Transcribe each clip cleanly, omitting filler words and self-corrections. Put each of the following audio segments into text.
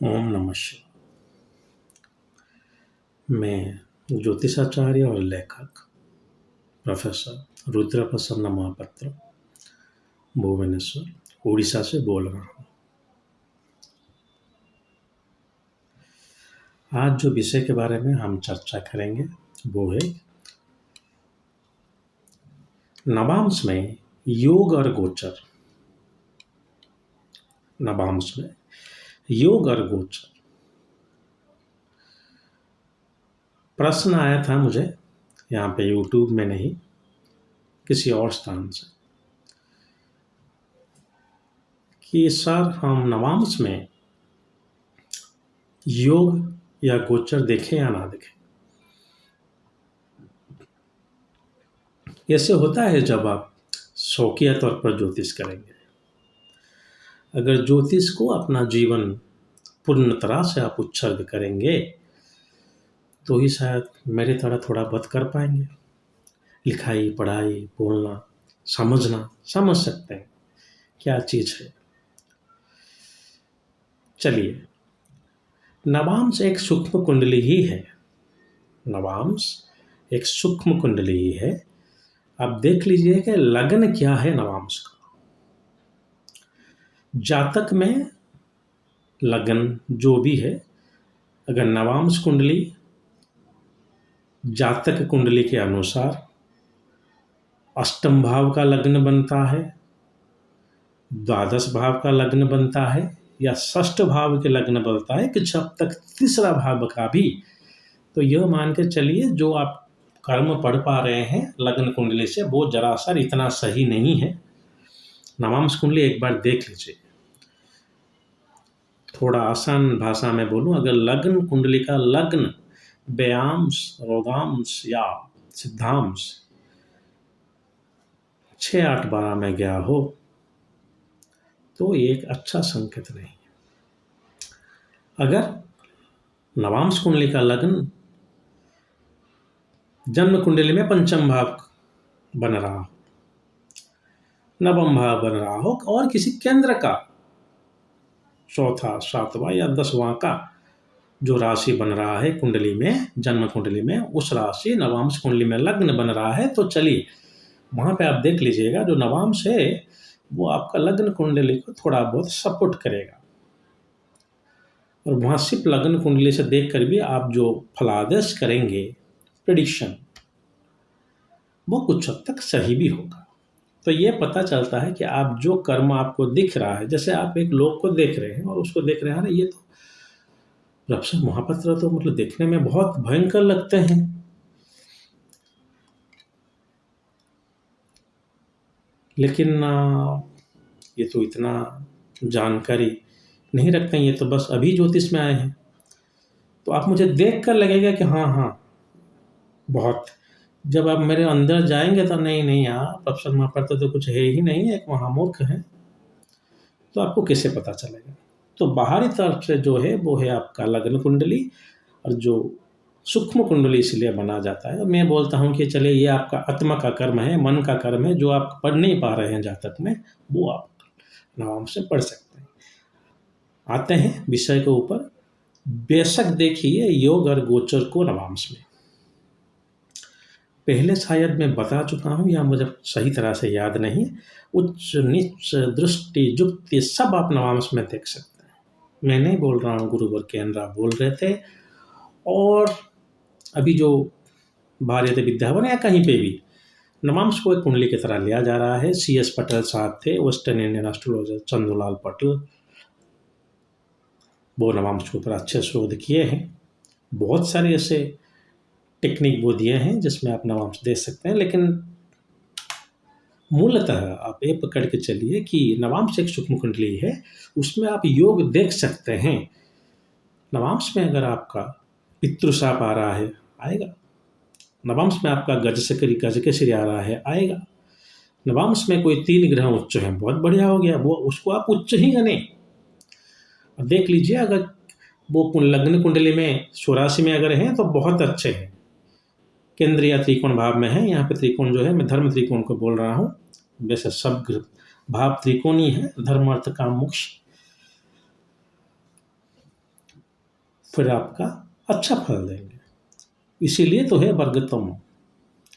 ओम नमः शिवाय। मैं ज्योतिषाचार्य और लेखक प्रोफेसर रुद्र प्रसन्न महापात्र भुवनेश्वर उड़ीसा से बोल रहा हूँ। आज जो विषय के बारे में हम चर्चा करेंगे वो है नवांश में योग और गोचर। नवांश में योग और गोचर प्रश्न आया था मुझे यहाँ पे यूट्यूब में नहीं, किसी और स्थान से, कि सर हम नवांश में योग या गोचर देखें या ना देखें। ऐसे होता है जब आप शौकिया तौर पर ज्योतिष करेंगे। अगर ज्योतिष को अपना जीवन पूर्ण तरह से आप उत्सर्ग करेंगे तो ही शायद मेरी तरह थोड़ा बहुत कर पाएंगे। लिखाई पढ़ाई बोलना समझना समझ सकते हैं क्या चीज़ है। चलिए, नवांश एक सूक्ष्म कुंडली ही है। नवांश एक सूक्ष्म कुंडली ही है। आप देख लीजिए कि लग्न क्या है नवांश का। जातक में लग्न जो भी है, अगर नवांश कुंडली जातक कुंडली के अनुसार अष्टम भाव का लग्न बनता है, द्वादश भाव का लग्न बनता है या षष्ठ भाव के लग्न बनता है कि जब तक तीसरा भाव का भी, तो यह मान के चलिए जो आप कर्म पढ़ पा रहे हैं लग्न कुंडली से वो जरा सा इतना सही नहीं है। नवांश कुंडली एक बार देख लीजिए। थोड़ा आसान भाषा में बोलूं, अगर लग्न कुंडली का लग्न व्ययांश रोगांश या सिद्धांश 6, 8, 12 में गया हो तो ये एक अच्छा संकेत नहीं है। अगर नवांश कुंडली का लग्न जन्म कुंडली में पंचम भाव बन रहा हो, नवम भाव बन रहा हो और किसी केंद्र का चौथा, सातवां या 10वां का जो राशि बन रहा है कुंडली में, जन्म कुंडली में, उस राशि नवांश कुंडली में लग्न बन रहा है, तो चलिए वहां पे आप देख लीजिएगा जो नवांश है वो आपका लग्न कुंडली को थोड़ा बहुत सपोर्ट करेगा। और वहां सिर्फ लग्न कुंडली से देखकर भी आप जो फलादेश करेंगे, प्रेडिक्शन, वो कुछ हद तक सही भी होगा। तो ये पता चलता है कि आप जो कर्म आपको दिख रहा है, जैसे आप एक लोग को देख रहे हैं और उसको देख रहे हैं, अरे ये तो प्रोफेसर महापात्र तो मतलब देखने में बहुत भयंकर लगते हैं, लेकिन ये तो इतना जानकारी नहीं रखते हैं, ये तो बस अभी ज्योतिष में आए हैं। तो आप मुझे देख कर लगेगा कि हाँ हाँ बहुत, जब आप मेरे अंदर जाएंगे तो नहीं नहीं यार प्रोफेसर महापात्र तो कुछ है ही नहीं, एक महामूर्ख है, तो आपको कैसे पता चलेगा। तो बाहरी तरफ से जो है वो है आपका लग्न कुंडली, और जो सूक्ष्म कुंडली इसलिए बना जाता है। मैं बोलता हूँ कि चलिए ये आपका आत्मा का कर्म है, मन का कर्म है, जो आप पढ़ नहीं पा रहे हैं जातक में, वो आप नवांश से पढ़ सकते हैं। आते हैं विषय के ऊपर। बेशक देखिए योग और गोचर को नवांश में पहले शायद मैं बता चुका हूँ या मुझे सही तरह से याद नहीं। उच्च नीच दृष्टि जुक्ति सब आप नवांश में देख सकते हैं। मैं नहीं बोल रहा हूँ, गुरुवर केंद्र बोल रहे थे, और अभी जो भारतीय विद्याभवन या कहीं पे भी नवांश को एक कुंडली की तरह लिया जा रहा है। CS पटेल साहब थे, western Indian astrologer Chandulal Patel, वो नवांश के ऊपर अच्छे शोध किए हैं। बहुत सारे ऐसे टेक्निक वो दिए हैं जिसमें आप नवांश देख सकते हैं, लेकिन मूलतः आप ये पकड़ के चलिए कि नवांश एक सूक्ष्म कुंडली है, उसमें आप योग देख सकते हैं। नवांश में अगर आपका पितृशाप आ रहा है, आएगा। नवांश में आपका गज के श्री आ रहा है, आएगा। नवांश में कोई 3 ग्रह उच्च है, बहुत बढ़िया हो गया, वो उसको आप उच्च ही गने। अब देख लीजिए अगर वो लग्न कुंडली में 84 में अगर हैं तो बहुत अच्छे हैं, केंद्रीय त्रिकोण भाव में है। यहाँ पे त्रिकोण जो है, मैं धर्म त्रिकोण को बोल रहा हूँ, वैसे सब भाव त्रिकोणी है, धर्म अर्थ काम मोक्ष। फिर आपका अच्छा फल देंगे। इसीलिए तो है वर्गतम।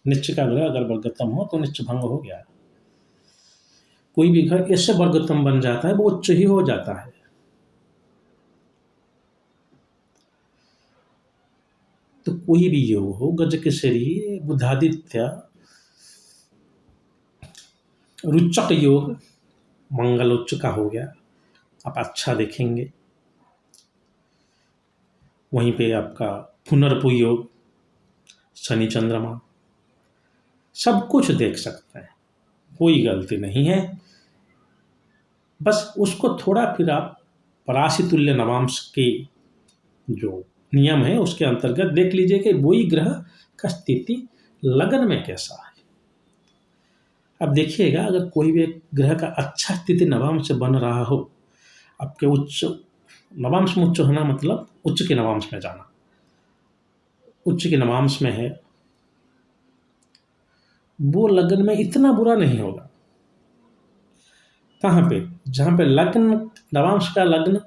निच्च का ग्रह अगर वर्गतम हो तो निच्च भंग हो गया। कोई भी घर ऐसे वर्गतम बन जाता है वो उच्च ही हो जाता है। तो कोई भी योग हो, गजकेसरी, बुधादित्य, रुचक योग, मंगल उच्च का हो गया, आप अच्छा देखेंगे। वहीं पे आपका पुनर्पु योग, शनि चंद्रमा, सब कुछ देख सकते हैं, कोई गलती नहीं है। बस उसको थोड़ा फिर आप पराशि तुल्य नवांश के जो नियम है उसके अंतर्गत देख लीजिए कि वही ग्रह का स्थिति लगन में कैसा है। अब देखिएगा, अगर कोई भी एक ग्रह का अच्छा स्थिति नवांश से बन रहा हो, आपके उच्च नवांश में उच्च होना मतलब उच्च के नवांश में जाना, उच्च के नवांश में है, वो लगन में इतना बुरा नहीं होगा। कहाँ पे? जहाँ पे लग्न, नवांश का लग्न,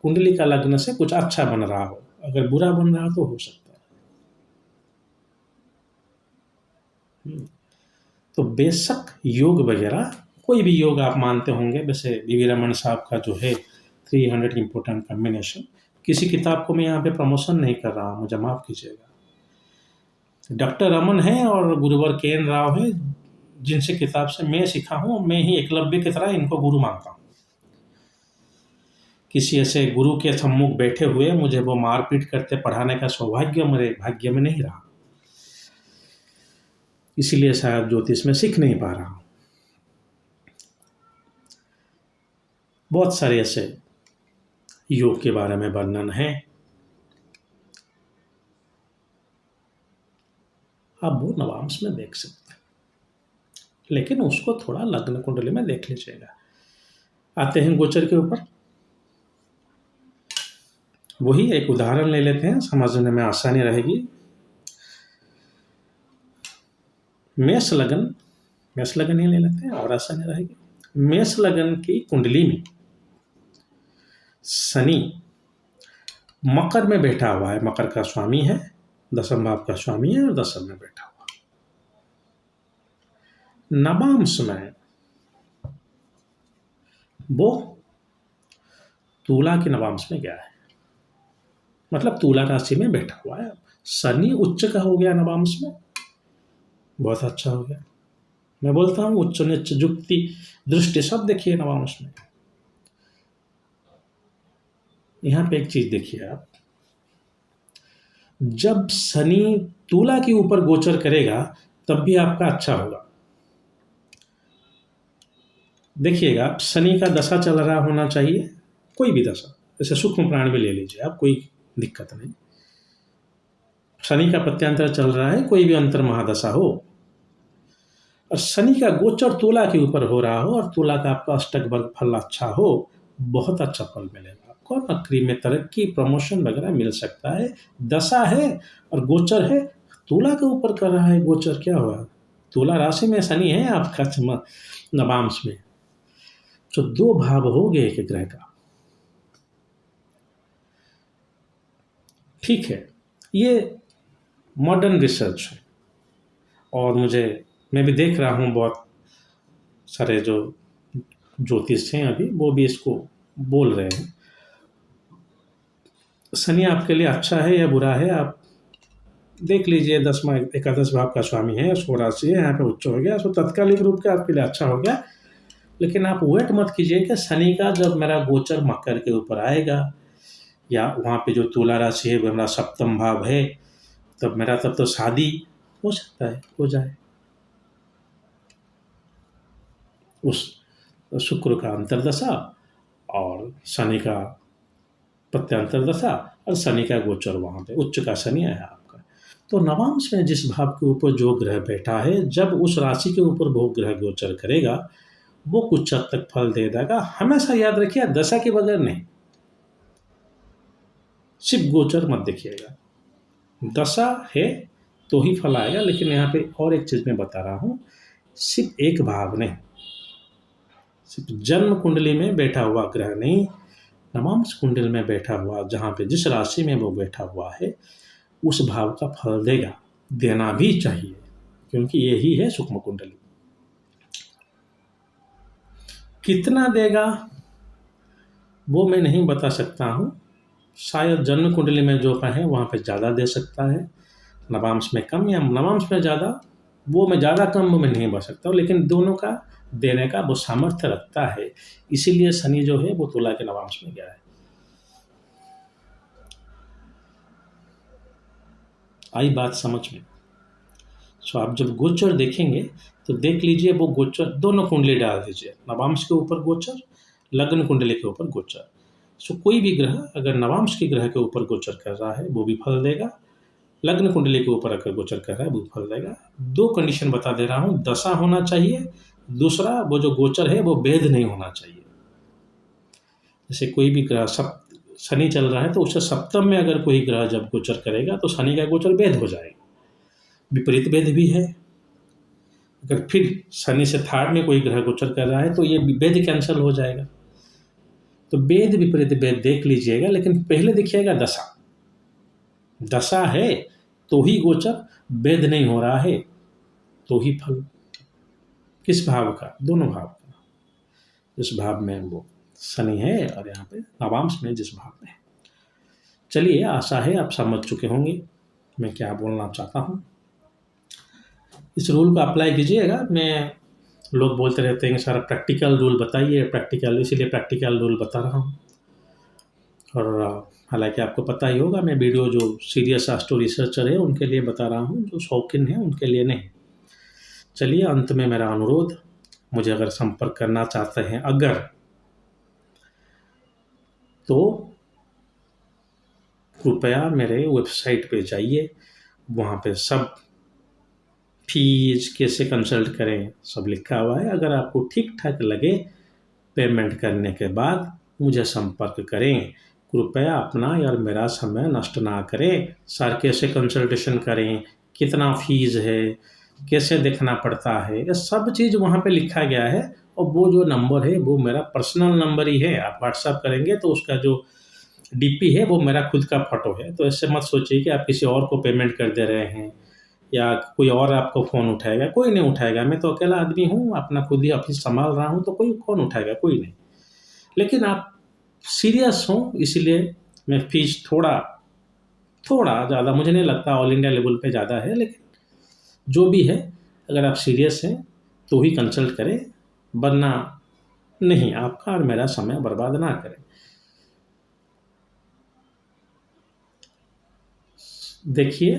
कुंडली का लग्न से कुछ अच्छा बन रहा हो। अगर बुरा बन रहा तो हो सकता है। तो बेशक योग वगैरह कोई भी योग आप मानते होंगे, वैसे वी रमन साहब का जो है 300 इम्पोर्टेंट कॉम्बिनेशन, किसी किताब को मैं यहाँ पे प्रमोशन नहीं कर रहा हूँ, मुझे माफ़ कीजिएगा। डॉक्टर रमन है और गुरुवर के एन राव है, जिनसे किताब से मैं सीखा हूँ। मैं ही एकलव्य की तरह इनको गुरु मानता हूँ। किसी ऐसे गुरु के सम्मुख बैठे हुए मुझे वो मारपीट करते पढ़ाने का सौभाग्य मेरे भाग्य में नहीं रहा, इसीलिए शायद ज्योतिष में सीख नहीं पा रहा हूँ। बहुत सारे ऐसे योग के बारे में वर्णन है, आप वो नवांश में देख सकते हैं, लेकिन उसको थोड़ा लग्न कुंडली में देख लीजिएगा। आते हैं गोचर के ऊपर। वही एक उदाहरण ले लेते हैं, समझने में आसानी रहेगी। मेष लगन ही ले लेते हैं और आसानी रहेगी। मेष लगन की कुंडली में शनि मकर में बैठा हुआ है, मकर का स्वामी है, दसम भाव का स्वामी है और दसम में बैठा हुआ। नवांश में वो तुला के नवांश में गया है, मतलब तुला राशि में बैठा हुआ है। शनि उच्च का हो गया नवांश में, बहुत अच्छा हो गया। मैं बोलता हूँ उच्च नीच जुक्ति दृष्टि सब देखिए नवांश में। यहाँ पे एक चीज देखिए आप, जब शनि तुला के ऊपर गोचर करेगा तब भी आपका अच्छा होगा। देखिएगा, शनि का दशा चल रहा होना चाहिए, कोई भी दशा, जैसे सूक्ष्म प्राण में ले लीजिए आप, कोई दिक्कत नहीं। शनि का प्रत्यांतर चल रहा है, कोई भी अंतर महादशा हो, और शनि का गोचर तुला के ऊपर हो रहा हो और तुला का आपका अष्टक वर्ग फल अच्छा हो, बहुत अच्छा फल मिलेगा आपको। नौकरी में तरक्की, प्रमोशन वगैरह मिल सकता है। दशा है और गोचर है, तुला के ऊपर कर रहा है गोचर, क्या हुआ? तुला राशि में शनि है आपका नवांश में, तो दो भाव हो गए एक ग्रह का। ठीक है, ये मॉडर्न रिसर्च है, और मैं भी देख रहा हूँ बहुत सारे जो ज्योतिष हैं अभी वो भी इसको बोल रहे हैं। शनि आपके लिए अच्छा है या बुरा है, आप देख लीजिए। 10वां एकादश भाव का स्वामी है, 16 राशि है, यहाँ पे उच्च हो गया, तो तत्कालिक रूप से आपके लिए अच्छा हो गया। लेकिन आप वेट मत कीजिए कि शनि का जब मेरा गोचर मकर के ऊपर आएगा, या वहाँ पे जो तुला राशि है वो मेरा सप्तम भाव है, तब तो शादी हो सकता है, हो जाए। उस शुक्र का अंतर्दशा और शनि का प्रत्यांतर दशा और शनि का गोचर वहाँ पे उच्च का शनि है आपका। तो नवांश में जिस भाव के ऊपर जो ग्रह बैठा है, जब उस राशि के ऊपर वो ग्रह गोचर करेगा वो कुछ हद तक फल दे देगा। हमेशा याद रखिए, दशा के बगैर नहीं, सिर्फ गोचर मत देखिएगा। दशा है तो ही फल आएगा। लेकिन यहाँ पे और एक चीज मैं बता रहा हूँ, सिर्फ एक भाव नहीं, सिर्फ जन्म कुंडली में बैठा हुआ ग्रह नहीं, नवांश कुंडल में बैठा हुआ, जहाँ पे जिस राशि में वो बैठा हुआ है उस भाव का फल देगा, देना भी चाहिए, क्योंकि यही है सूक्ष्म कुंडली। कितना देगा वो मैं नहीं बता सकता हूँ, शायद जन्म कुंडली में जो है वहाँ पे ज़्यादा दे सकता है, नवांश में कम या नवांश में ज़्यादा, वो मैं ज़्यादा कम वो मैं नहीं बता सकता हूँ, लेकिन दोनों का देने का वो सामर्थ्य रखता है। इसीलिए शनि जो है वो तुला के नवांश में गया है। आई बात समझ में? सो आप जब गोचर देखेंगे तो देख लीजिए वो गोचर, दोनों कुंडली डाल दीजिए, नवांश के ऊपर गोचर, लग्न कुंडली के ऊपर गोचर। सो कोई भी ग्रह अगर नवांश के ग्रह के ऊपर गोचर कर रहा है वो भी फल देगा, लग्न कुंडली के ऊपर अगर गोचर कर रहा है वो भी फल देगा। दो कंडीशन बता दे रहा हूँ, दशा होना चाहिए, दूसरा वो जो गोचर है वो भेद नहीं होना चाहिए। जैसे कोई भी ग्रह शनि चल रहा है तो उससे सप्तम में अगर कोई ग्रह जब गोचर करेगा तो शनि का गोचर भेद हो जाएगा, विपरीत भेद भी है। अगर फिर शनि से थर्ड में कोई ग्रह गोचर कर रहा है तो ये भेद कैंसिल हो जाएगा। तो भेद विपरीत भेद देख लीजिएगा, लेकिन पहले देखिएगा दशा, दशा है तो ही गोचर, भेद नहीं हो रहा है तो ही फल। किस भाव का? दोनों भाव का। जिस भाव में वो शनि है और यहाँ पे नवांश में जिस भाव में है। चलिए, आशा है आप समझ चुके होंगे मैं क्या बोलना चाहता हूँ। इस रूल को अप्लाई कीजिएगा। मैं लोग बोलते रहते हैं कि सारा प्रैक्टिकल रूल बताइए, प्रैक्टिकल, इसीलिए प्रैक्टिकल रूल बता रहा हूँ। और हालांकि आपको पता ही होगा, मैं वीडियो जो सीरियस एस्ट्रो रिसर्चर है उनके लिए बता रहा हूँ, जो शौकीन है उनके लिए नहीं। चलिए, अंत में मेरा अनुरोध, मुझे अगर संपर्क करना चाहते हैं अगर, तो कृपया मेरे वेबसाइट पे जाइए, वहाँ पे सब फीस कैसे कंसल्ट करें सब लिखा हुआ है। अगर आपको ठीक ठाक लगे पेमेंट करने के बाद मुझे संपर्क करें। कृपया अपना और मेरा समय नष्ट ना करें। सर कैसे कंसल्टेशन करें, कितना फीस है, कैसे देखना पड़ता है, ये सब चीज़ वहाँ पे लिखा गया है। और वो जो नंबर है वो मेरा पर्सनल नंबर ही है। आप व्हाट्सएप करेंगे तो उसका जो डीपी है वो मेरा खुद का फ़ोटो है। तो ऐसे मत सोचिए कि आप किसी और को पेमेंट कर दे रहे हैं या कोई और आपको फ़ोन उठाएगा। कोई नहीं उठाएगा, मैं तो अकेला आदमी हूँ, अपना खुद ही ऑफिस संभाल रहा हूँ, तो कोई कौन उठाएगा? कोई नहीं। लेकिन आप सीरियस हों, इसलिए मैं फ़ीस थोड़ा ज़्यादा, मुझे नहीं लगता ऑल इंडिया लेवल पे ज़्यादा है, लेकिन जो भी है, अगर आप सीरियस हैं तो ही कंसल्ट करें, वरना नहीं। आपका और मेरा समय बर्बाद ना करें। देखिए,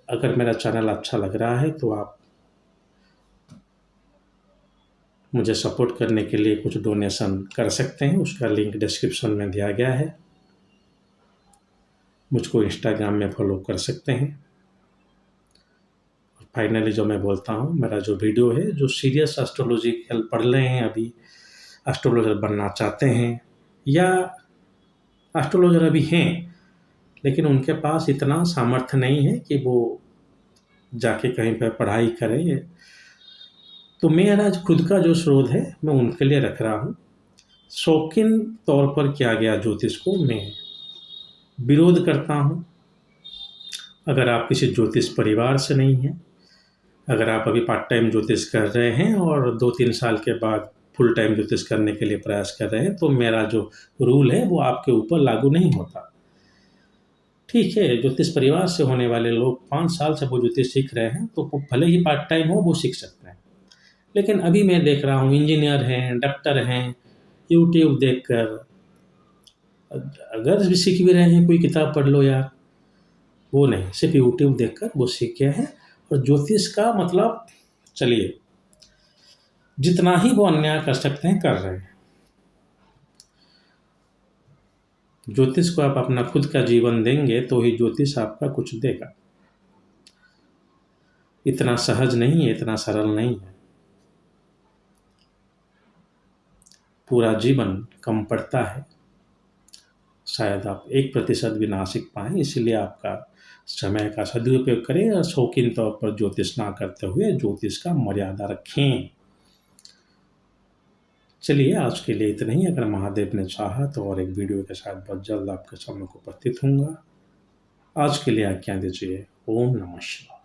अगर मेरा चैनल अच्छा लग रहा है तो आप मुझे सपोर्ट करने के लिए कुछ डोनेशन कर सकते हैं, उसका लिंक डिस्क्रिप्शन में दिया गया है। मुझको इंस्टाग्राम में फॉलो कर सकते हैं। फाइनली जो मैं बोलता हूँ, मेरा जो वीडियो है, जो सीरियस एस्ट्रोलॉजी पढ़ रहे हैं, अभी एस्ट्रोलॉजर बनना चाहते हैं या एस्ट्रोलॉजर अभी हैं लेकिन उनके पास इतना सामर्थ्य नहीं है कि वो जाके कहीं पर पढ़ाई करें, तो मेरा खुद का जो स्रोत है मैं उनके लिए रख रहा हूँ। शौकीन तौर पर किया गया ज्योतिष को मैं विरोध करता हूँ। अगर आप किसी ज्योतिष परिवार से नहीं हैं, अगर आप अभी पार्ट टाइम ज्योतिष कर रहे हैं और 2-3 साल के बाद फुल टाइम ज्योतिष करने के लिए प्रयास कर रहे हैं, तो मेरा जो रूल है वो आपके ऊपर लागू नहीं होता। ठीक है, ज्योतिष परिवार से होने वाले लोग 5 साल से वो ज्योतिष सीख रहे हैं, तो वो भले ही पार्ट टाइम हो वो सीख सकते हैं। लेकिन अभी मैं देख रहा हूँ इंजीनियर हैं, डॉक्टर हैं, यूट्यूब देखकर, अगर भी सीख भी रहे हैं, कोई किताब पढ़ लो यार, वो नहीं, सिर्फ यूट्यूब देखकर वो सीख गए हैं। और ज्योतिष का मतलब, चलिए, जितना ही वो अन्याय कर सकते हैं कर रहे हैं। ज्योतिष को आप अपना खुद का जीवन देंगे तो ही ज्योतिष आपका कुछ देगा। इतना सहज नहीं है, इतना सरल नहीं है। पूरा जीवन कम पड़ता है, शायद आप 1% भी ना सीख पाएँ। इसलिए आपका समय का सदुपयोग करें और शौकीन तौर पर ज्योतिष ना करते हुए ज्योतिष का मर्यादा रखें। चलिए आज के लिए इतना ही। अगर महादेव ने चाहा तो और एक वीडियो के साथ बहुत जल्द आपके सामने उपस्थित होऊंगा। आज के लिए आज्ञा दीजिए। ओम नमः शिवाय।